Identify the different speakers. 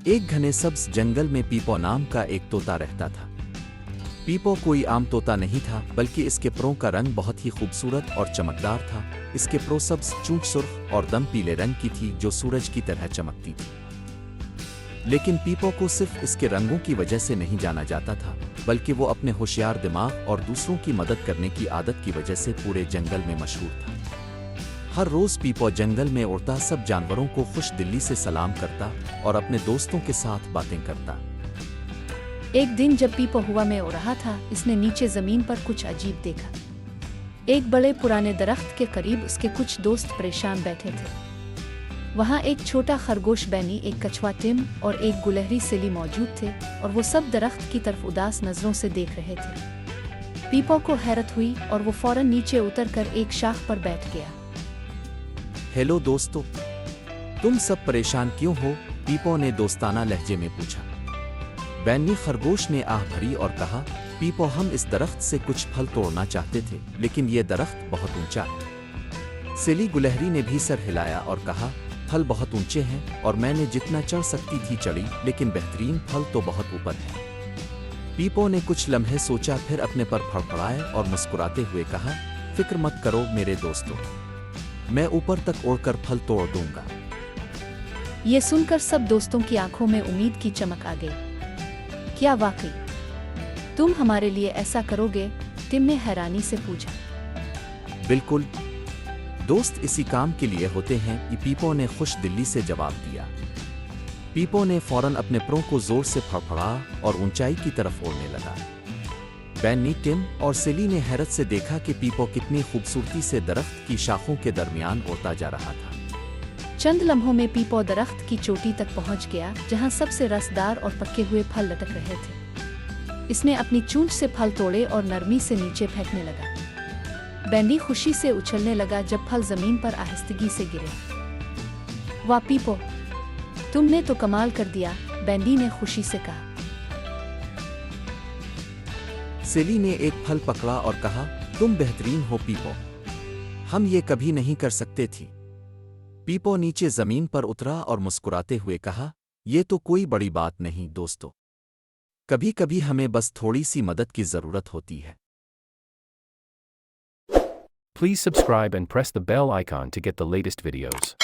Speaker 1: एक घने सब्ज जंगल में पीपो नाम का एक तोता रहता था। पीपो कोई आम तोता नहीं था, बल्कि इसके परों का रंग बहुत ही खूबसूरत और चमकदार था। इसके परों सब्ज, चूंच सुर्ख और दम पीले रंग की थी, जो सूरज की तरह चमकती थी। लेकिन पीपो को सिर्फ इसके रंगों की वजह से नहीं जाना जाता था, बल्कि वो अपने होशियार दिमाग और दूसरों की मदद करने की आदत की वजह से पूरे जंगल में मशहूर था। हर रोज पीपो जंगल में उड़ता, सब जानवरों को खुश दिली से सलाम करता और अपने दोस्तों के साथ बातें करता।
Speaker 2: एक दिन जब पीपो हवा में उड़ रहा था, इसने नीचे जमीन पर कुछ अजीब देखा। एक बड़े पुराने दरख्त के करीब उसके कुछ दोस्त परेशान बैठे थे। वहाँ एक छोटा खरगोश बैनी, एक कछुआ टिम और एक गुलहरी सिली मौजूद थे, और वो सब दरख्त की तरफ उदास नजरों से देख रहे थे। पीपो को हैरत हुई और वो फौरन नीचे उतरकर एक शाख पर बैठ गया।
Speaker 1: हेलो दोस्तों, तुम सब परेशान क्यों हो? पीपो ने दोस्ताना लहजे में पूछा। बैनी खरगोश ने आह भरी और कहा, पीपो, हम इस दरख्त से कुछ फल तोड़ना चाहते थे, लेकिन ये दरख्त बहुत ऊंचा है। सिली गुलहरी ने भी सर हिलाया और कहा, फल बहुत ऊंचे हैं और मैंने जितना चढ़ सकती थी चढ़ी, लेकिन बेहतरीन फल तो बहुत ऊपर है। पीपो ने कुछ लम्हे सोचा, फिर अपने पर फड़फड़ाए और मुस्कुराते हुए कहा, फिक्र मत करो मेरे दोस्तों, मैं ऊपर तक उड़कर फल तोड़ दूंगा।
Speaker 2: ये सुनकर सब दोस्तों की आंखों में उम्मीद की चमक आ गई। क्या वाकई तुम हमारे लिए ऐसा करोगे? टिम ने हैरानी से पूछा।
Speaker 1: बिल्कुल दोस्त इसी काम के लिए होते हैं, पीपो ने खुश दिली से जवाब दिया। पीपो ने फौरन अपने परों को जोर से फड़फड़ाया और ऊंचाई की तरफ उड़ने लगा। बैनी, टिम और सिली ने हैरत से देखा कि पीपो कितनी खूबसूरती से दरख्त की शाखों के दरमियान उड़ता जा रहा था।
Speaker 2: चंद लम्हों में पीपो दरख्त की चोटी तक पहुंच गया, जहां सबसे रसदार और पके हुए फल लटक रहे थे। इसने अपनी चूंच से फल तोड़े और नरमी से नीचे फेंकने लगा। बैंडी खुशी से उछलने लगा जब फल जमीन पर आहिस्तगी से गिरे। वाह पीपो, तुमने तो कमाल कर दिया, बैंडी ने खुशी से कहा।
Speaker 1: सिली ने एक फल पकड़ा और कहा, तुम बेहतरीन हो पीपो, हम ये कभी नहीं कर सकते थी। पीपो नीचे जमीन पर उतरा और मुस्कुराते हुए कहा, ये तो कोई बड़ी बात नहीं दोस्तों, कभी कभी हमें बस थोड़ी सी मदद की जरूरत होती है।
Speaker 3: Please subscribe and press the bell icon to get the latest videos.